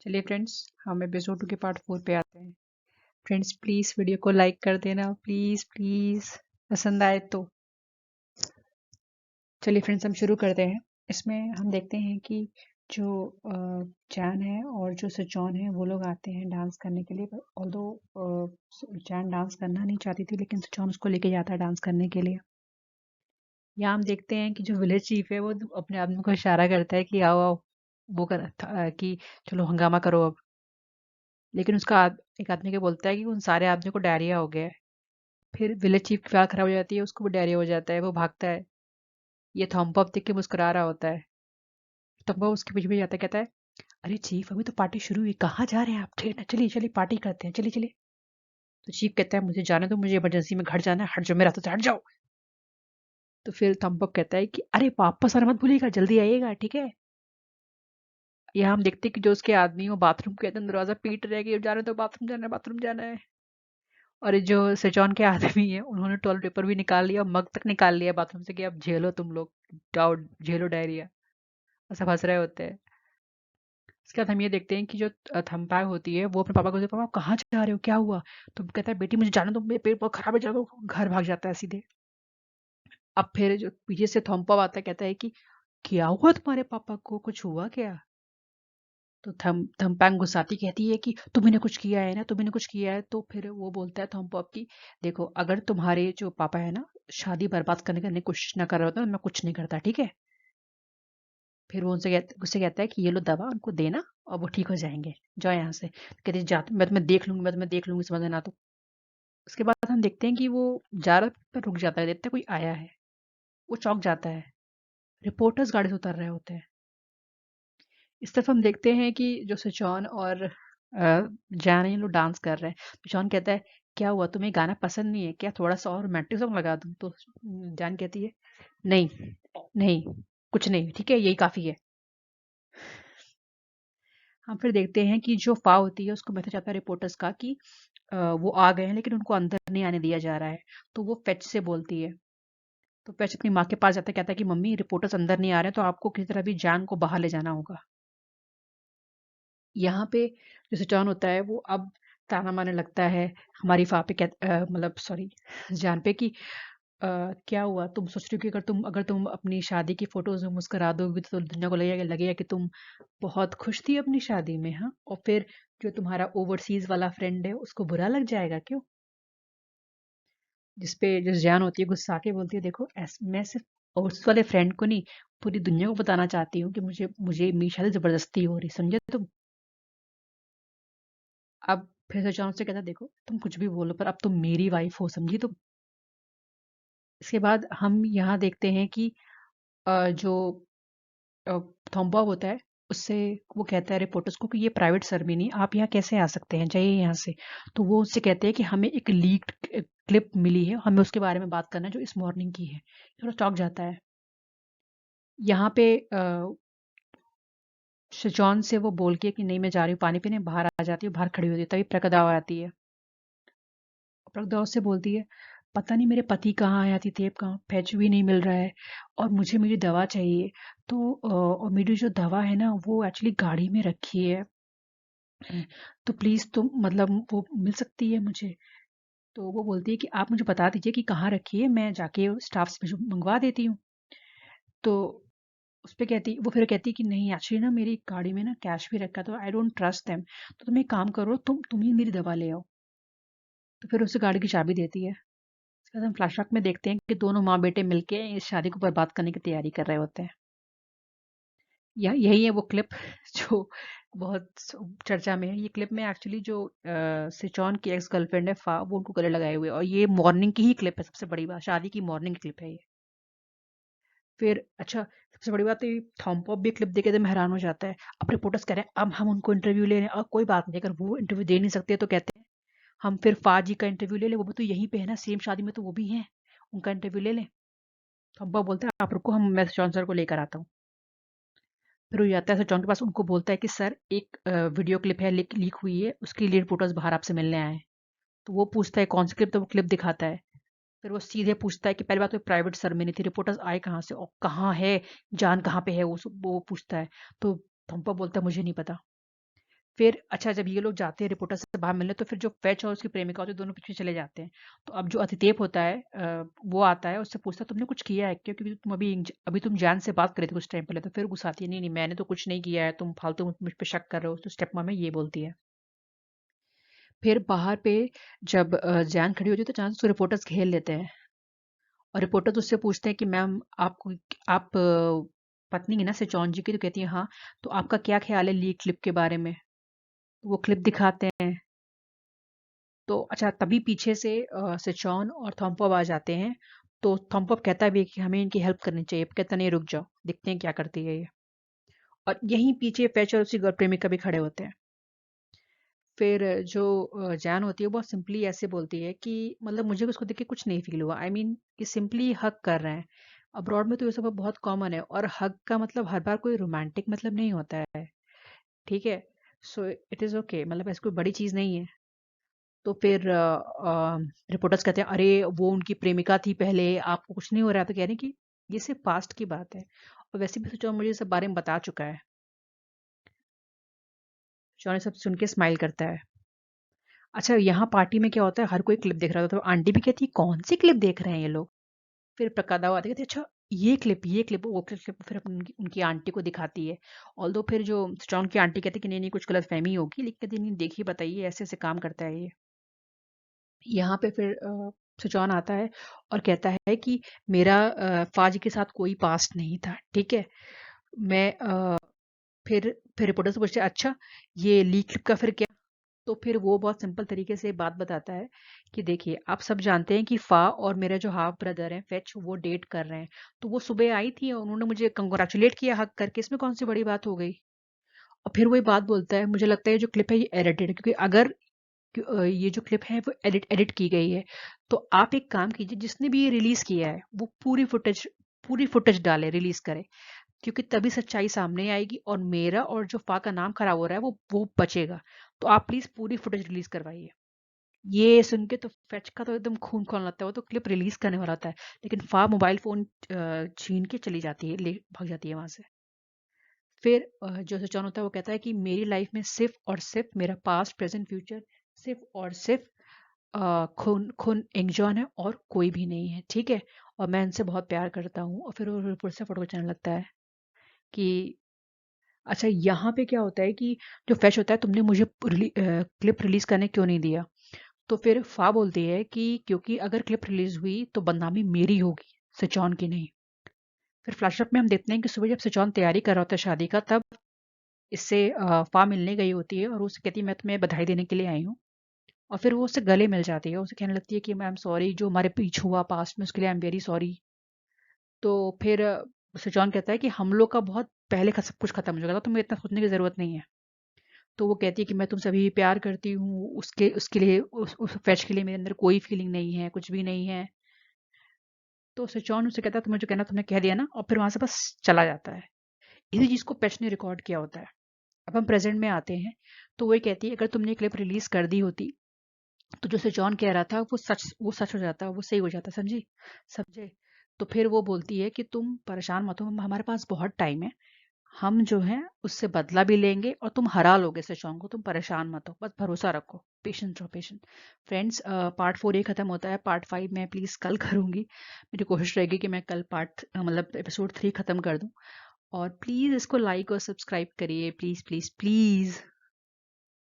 चलिए फ्रेंड्स, हम एपिसोड 2 के पार्ट 4 पे आते हैं। फ्रेंड्स प्लीज़ वीडियो को लाइक कर देना, प्लीज़ प्लीज़, पसंद आए तो। चलिए फ्रेंड्स, हम शुरू करते हैं। इसमें हम देखते हैं कि जो चैन है और जो सचौन है वो लोग आते हैं डांस करने के लिए। ऑल्दो चैन डांस करना नहीं चाहती थी, लेकिन सचौन उसको लेके जाता है डांस करने के लिए। यहाँ हम देखते हैं कि जो विलेज चीफ है वो अपने आदमी को इशारा करता है कि आओ आओ, वो कि चलो हंगामा करो अब। लेकिन एक आदमी के बोलता है कि उन सारे आदमी को डायरिया हो गया है। फिर विलेज चीफ की हालत खराब हो जाती है, उसको भी डायरिया हो जाता है, वो भागता है। ये थॉम्पअप देख के मुस्कुरा रहा होता है। थॉम्पअप उसके पीछे भी जाता है, कहता है अरे चीफ, अभी तो पार्टी शुरू हुई, कहाँ जा रहे हैं आप? ठीक है ना, चलिए चलिए पार्टी करते हैं, चलिए चलिए। तो चीफ कहता है मुझे जाने दो, मुझे इमरजेंसी में घर जाना है, हट जाओ मेरा तो, हट जाओ। तो फिर थॉम्पअप कहता है कि अरे वापस आना मत भूलिएगा, जल्दी आइएगा, ठीक है। यहाँ हम देखते हैं कि जो उसके आदमी वो बाथरूम के अंदर दरवाजा पीट रहे हैं कि जाने दो, बाथरूम जाना है, बाथरूम जाना है। और ये जो सेजॉन के आदमी है उन्होंने टॉयलेट पेपर भी निकाल लिया, मग तक निकाल लिया बाथरूम से कि अब झेलो तुम लोग, जाओ झेलो डायरिया। और सब हंस रहे होते हैं। इसके बाद हम ये देखते हैं कि जो थम्पाग होती है वो अपने पापा को बोलती है, पापा आप कहाँ जा रहे हो, क्या हुआ? तो कहता है बेटी मुझे जाने दो, मेरे पेट बहुत खराब है, जाओ। घर भाग जाता है सीधे। अब फिर जो पीछे से थम्पा आता है, कहता है कि क्या हुआ तुम्हारे पापा को, कुछ हुआ क्या? तो थम्पैंग गुस्साती कहती है कि तुमने कुछ किया है ना, तुमने कुछ किया है। तो फिर वो बोलता है थम्पॉप की, देखो अगर तुम्हारे जो पापा है ना शादी बर्बाद करने की कोशिश ना कर रहे होते तो मैं कुछ नहीं करता, ठीक है। फिर वो उससे कहता है कि ये लो दवा, उनको देना और वो ठीक हो जाएंगे, जाओ यहाँ से। कहती है जाते, मैं तुम्हें देख लूंगी, मैं तुम्हें देख लूंगी, समझ ना। तो उसके बाद हम देखते हैं कि वो जा रहा पर रुक जाता है, देखते हैं कोई आया है। वो चौंक जाता है, रिपोर्टर्स गाड़ी से उतर रहे होते हैं। इस तरफ हम देखते हैं कि जो सचौन और जैन ये लोग डांस कर रहे हैं। सचौन कहता है क्या हुआ, तुम्हें गाना पसंद नहीं है क्या, थोड़ा सा और रोमांटिक सॉन्ग लगा दूं? तो जैन कहती है नहीं, नहीं, कुछ नहीं, ठीक है, यही काफी है। हम फिर देखते हैं कि जो फा होती है उसको मैसेज आता है रिपोर्टर्स का कि वो आ गए हैं लेकिन उनको अंदर नहीं आने दिया जा रहा है। तो वो फेच से बोलती है। तो फेच अपनी माँ के पास जाता है, कहता है कि मम्मी रिपोर्टर्स अंदर नहीं आ रहे हैं, तो आपको किसी तरह भी जैन को बाहर ले जाना होगा। यहाँ पे जो सिचुएशन होता है वो अब ताना मारने लगता है हमारी फ़ा पे, मतलब सॉरी जान पे कि क्या हुआ, तुम सोच रही हो कि अगर तुम अपनी शादी की फोटोज में मुस्कुरा दोगी तो दुनिया को लगेगा कि तुम बहुत खुश थी अपनी शादी में, हाँ, और फिर जो तुम्हारा ओवरसीज वाला फ्रेंड है उसको बुरा लग जाएगा क्यों? जिसपे जो जान होती है गुस्सा के बोलती है देखो मैं सिर्फ उस वाले फ्रेंड को नहीं, पूरी दुनिया को बताना चाहती हूँ कि मुझे मुझे मेरी शादी जबरदस्ती हो रही, समझे तुम? अब फिर से जॉन से कहता देखो तुम कुछ भी बोलो पर अब तुम मेरी वाइफ हो, समझी तुम? इसके बाद हम यहाँ देखते हैं कि जो थॉम्बा होता है उससे वो कहता है रिपोर्टर्स को कि ये प्राइवेट सेरेमनी, आप यहाँ कैसे आ सकते हैं, जाइए यहाँ से। तो वो उससे कहते हैं कि हमें एक लीक्ड क्लिप मिली है, हमें उसके बारे में बात करना है जो इस मॉर्निंग की है। थोड़ा चौंक जाता है। यहाँ पे जॉन से वो बोल के कि नहीं मैं जा रही हूँ पानी पीने, बाहर आ जाती हूँ, बाहर खड़ी होती है, तभी प्रकदाव आती है। प्रगदा उससे बोलती है पता नहीं मेरे पति कहाँ है, आतिथेय कहाँ, फैच भी नहीं मिल रहा है और मुझे मेरी दवा चाहिए। तो और मेरी जो दवा है ना वो एक्चुअली गाड़ी में रखी है, तो प्लीज़ तुम मतलब वो मिल सकती है मुझे? तो वो बोलती है कि आप मुझे बता दीजिए कि कहाँ रखी है, मैं जाके स्टाफ से मंगवा देती हूँ। तो उस पे कहती वो फिर कहती कि नहीं एक्चुअली ना मेरी गाड़ी में ना कैश भी रखा, तो आई डोंट ट्रस्ट देम, तो तुम एक काम करो, तुम ही मेरी दवा ले आओ। तो फिर उसे गाड़ी की चाबी देती है। इसके बाद हम फ्लैशबैक में देखते हैं कि दोनों माँ बेटे मिलके इस शादी को बर्बाद करने की तैयारी कर रहे होते हैं। यही है वो क्लिप जो बहुत चर्चा में है। ये क्लिप में एक्चुअली जो सिचौन की एक्स गर्लफ्रेंड है फा, वो उनको गले लगाए हुए, और ये मॉर्निंग की ही क्लिप है, सबसे बड़ी बात शादी की मॉर्निंग की क्लिप है ये। फिर अच्छा, सबसे बड़ी बात तो ये थॉम्पॉप भी क्लिप देखे तो मैं हैरान हो जाता है। अब रिपोर्टर्स कह रहे हैं अब हम उनको इंटरव्यू ले रहे हैं, और कोई बात नहीं, अगर वो इंटरव्यू दे नहीं सकते तो कहते हैं हम फिर फा जी का इंटरव्यू ले लें, वो भी तो यहीं पे है ना, सेम शादी में तो वो भी हैं, उनका इंटरव्यू ले लें। थॉम्पा बोलता है आप रुको, मैं जॉन सर को लेकर आता हूँ। फिर वो जाता है सर जॉन के पास, उनको बोलता है कि सर एक वीडियो क्लिप है, लीक लीक हुई है, उसके लिए रिपोर्टर्स बाहर आपसे मिलने आए हैं। तो वो पूछता है कौन सी क्लिप, तो वो क्लिप दिखाता है। फिर वो सीधे पूछता है कि पहली बात तो प्राइवेट सेरेमनी थी, रिपोर्टर्स आए कहाँ से और कहाँ है जान, कहाँ पे है वो पूछता है। तो थम्पा बोलता है मुझे नहीं पता। फिर अच्छा जब ये लोग जाते हैं रिपोर्टर से बाहर मिलने तो फिर जो फैच और उसकी प्रेमिका होती है दोनों पीछे चले जाते हैं। तो अब जो अतितेप होता है वो आता है उससे पूछता है तुमने कुछ किया है क्या, क्योंकि तुम अभी तुम जान से बात कर रहे थे कुछ टाइम पहले। तो फिर गुस्सा आती है, नहीं नहीं मैंने तो कुछ नहीं किया है, तुम फालतू मुझ पे शक कर रहे हो। तो स्टेप मॉम ये बोलती है। फिर बाहर पे जब जैन खड़ी होती है तो जान से रिपोर्टर्स घेर लेते हैं और रिपोर्टर्स उससे पूछते हैं कि मैम आपको आप पत्नी है ना सेचौन जी की। तो कहती है हाँ। तो आपका क्या ख्याल है लीक क्लिप के बारे में। वो क्लिप दिखाते हैं। तो अच्छा तभी पीछे से सेचौन और थॉम्पो आ जाते हैं। तो थॉम्पो कहता भी है कि हमें इनकी हेल्प करनी चाहिए। कहता नहीं रुक जाओ देखते हैं क्या करती है ये। और यहीं पीछे फैच और उसकी गर्ल प्रेमिका भी खड़े होते हैं। फिर जो जैन होती है वो बहुत सिंपली ऐसे बोलती है कि मतलब मुझे उसको देख के कुछ नहीं फील हुआ। आई मीन कि सिंपली हग कर रहे हैं। अब्रॉड में तो ये सब बहुत कॉमन है और हग का मतलब हर बार कोई रोमांटिक मतलब नहीं होता है। ठीक है। सो इट इज़ ओके, मतलब ऐसी कोई बड़ी चीज़ नहीं है। तो फिर रिपोर्टर्स कहते हैं अरे वो उनकी प्रेमिका थी पहले, आपको कुछ नहीं हो रहा है। तो कह रहे हैं कि ये सिर्फ पास्ट की बात है और वैसे भी सोचो मुझे इस सब बारे में बता चुका है। जॉनी सब सुन के स्माइल करता है। अच्छा यहाँ पार्टी में क्या होता है, हर कोई क्लिप देख रहा था। तो आंटी भी कहती है कौन सी क्लिप देख रहे हैं ये लोग। फिर प्रकादा आती कहती है अच्छा ये क्लिप वो क्लिप फिर उनकी उनकी आंटी को दिखाती है। ऑल्दो फिर जो स्ट्रॉन्ग की आंटी कहती है कि नहीं नहीं कुछ गलत फहमी होगी, लेकिन कहती नहीं देखिए बताइए ऐसे ऐसे काम करता है ये। यहाँ पे फिर सुजॉन आता है और कहता है कि मेरा फ़ाज़ के साथ कोई पास्ट नहीं था, ठीक है? मैं फिर रिपोर्टर से पूछते हैं अच्छा ये लीक क्लिप का फिर क्या? तो फिर वो बहुत सिंपल तरीके से बात बताता है कि देखिए आप सब जानते हैं कि फ़ा और मेरा जो हाफ ब्रदर है फ़ेच वो डेट कर रहे हैं। तो वो सुबह आई थी और उन्होंने मुझे कांग्रेचुलेट किया हग करके, इसमें कौन सी बड़ी बात हो गई? और फिर वो ये बात बोलता है मुझे लगता है ये जो क्लिप है ये एडिटेड है, क्योंकि अगर ये जो क्लिप है वो एडिट एडिट की गई है। तो आप एक काम कीजिए जिसने भी ये रिलीज किया है वो पूरी फुटेज डाले रिलीज करे, क्योंकि तभी सच्चाई सामने आएगी और मेरा और जो फा का नाम खराब हो रहा है वो बचेगा। तो आप प्लीज पूरी फुटेज रिलीज करवाइए। ये सुन के तो फैच का तो एकदम खून खौलने लगता है। वो तो क्लिप रिलीज करने वाला था, लेकिन फा मोबाइल फोन छीन के चली जाती है, ले भाग जाती है वहां से। फिर जो सचान होता है वो कहता है कि मेरी लाइफ में सिर्फ और सिर्फ मेरा पास्ट प्रेजेंट फ्यूचर सिर्फ और सिर्फ खून खून इंजॉन है और कोई भी नहीं है, ठीक है? और मैं इनसे बहुत प्यार करता हूँ। और फिर वो फिर से फोटो खींचने लगता है कि अच्छा यहाँ पे क्या होता है कि जो फैश होता है तुमने मुझे क्लिप रिलीज करने क्यों नहीं दिया। तो फिर फा बोलती है कि क्योंकि अगर क्लिप रिलीज हुई तो बदनामी मेरी होगी, सचौन की नहीं। फिर फ्लैशबैक में हम देखते हैं कि सुबह जब सचौन तैयारी कर रहा होता है शादी का, तब इससे फा मिलने गई होती है और वो उसे कहती है मैं तुम्हें बधाई देने के लिए आई हूँ। और फिर वो उससे गले मिल जाती है, उसे कहने लगती है कि मैं आई एम सॉरी जो हमारे बीच हुआ पास्ट में उसके लिए आई एम वेरी सॉरी। तो फिर सुजॉन कहता है कि हम लोग का बहुत पहले का सब कुछ खत्म हो जाएगा, तुम्हें इतना सोचने की ज़रूरत नहीं है। तो वो कहती है कि मैं तुमसे अभी भी प्यार करती हूँ, उसके उसके लिए उस फैच के लिए मेरे अंदर कोई फीलिंग नहीं है, कुछ भी नहीं है। तो सुजॉन उसे कहता है तुम्हें जो कहना तुमने कह दिया ना, और फिर वहां से बस चला जाता है। इसी चीज़ को पैच ने रिकॉर्ड किया होता है। अब हम प्रेजेंट में आते हैं। तो वो ये कहती है अगर तुमने क्लिप रिलीज कर दी होती तो जो जॉन कह रहा था वो सच हो जाता, वो सही हो जाता, समझी? समझे? तो फिर वो बोलती है कि तुम परेशान मत हो, हमारे पास बहुत टाइम है। हम जो है उससे बदला भी लेंगे और तुम हरा लोगे सेशॉन को, तुम परेशान मत हो, बस भरोसा रखो, पेशेंस रहो, पेशेंट। फ्रेंड्स पार्ट 4 ये खत्म होता है, पार्ट 5 मैं प्लीज़ कल करूँगी। मेरी कोशिश रहेगी कि मैं कल मतलब एपिसोड 3 खत्म कर दूँ। और प्लीज़ इसको लाइक और सब्सक्राइब करिए, प्लीज़ प्लीज़ प्लीज़।